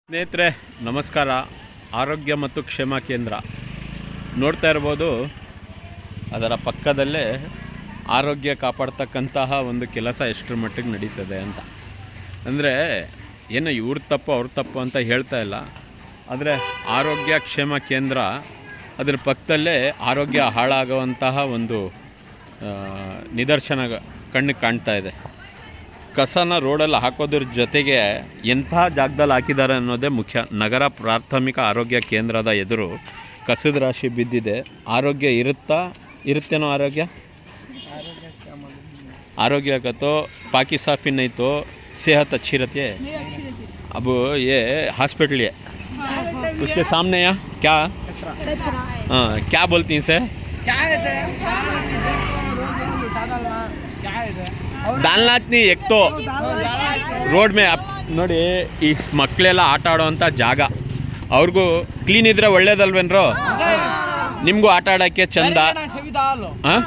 ಸ್ನೇಹಿತರೆ ನಮಸ್ಕಾರ. ಆರೋಗ್ಯ ಮತ್ತು ಕ್ಷೇಮ ಕೇಂದ್ರ ನೋಡ್ತಾ ಇರ್ಬೋದು. ಅದರ ಪಕ್ಕದಲ್ಲೇ ಆರೋಗ್ಯ ಕಾಪಾಡ್ತಕ್ಕಂತಹ ಒಂದು ಕೆಲಸ ಎಷ್ಟರ ಮಟ್ಟಿಗೆ ನಡೀತದೆ ಅಂತ. ಅಂದರೆ ಏನು ಇವ್ರ ತಪ್ಪು ಅವ್ರ ತಪ್ಪು ಅಂತ ಹೇಳ್ತಾ ಇಲ್ಲ, ಆದರೆ ಆರೋಗ್ಯ ಕ್ಷೇಮ ಕೇಂದ್ರ ಅದರ ಪಕ್ಕದಲ್ಲೇ ಆರೋಗ್ಯ ಹಾಳಾಗುವಂತಹ ಒಂದು ನಿದರ್ಶನ ಕಣ್ಣಿಗೆ ಕಾಣ್ತಾ ಇದೆ. ಕಸನ ರೋಡಲ್ಲಿ ಹಾಕೋದ್ರ ಜೊತೆಗೆ ಎಂಥ ಜಾಗದಲ್ಲಿ ಹಾಕಿದ್ದಾರೆ ಅನ್ನೋದೇ ಮುಖ್ಯ. ನಗರ ಪ್ರಾಥಮಿಕ ಆರೋಗ್ಯ ಕೇಂದ್ರದ ಎದುರು ಕಸದ ರಾಶಿ ಬಿದ್ದಿದೆ. ಆರೋಗ್ಯ ಇರುತ್ತೇನೋ आरोग्य का तो पाकि साफ़ी नहीं तो सेहत अच्छी रहती है. अब ये हॉस्पिटल है, उसके सामने यहाँ क्या क्या बोलती हैं इसे? दालनाथ नहीं, एक तो रोड में ನೋಡಿ ಈ ಮಕ್ಕಳೆಲ್ಲ ಆಟ ಆಡೋವಂಥ ಜಾಗ. ಅವ್ರಿಗೂ ಕ್ಲೀನ್ ಇದ್ರೆ ಒಳ್ಳೇದಲ್ವೇನ್ರೋ? ನಿಮಗೂ ಆಟ ಆಡೋಕ್ಕೆ ಚಂದ. ಹಾಂ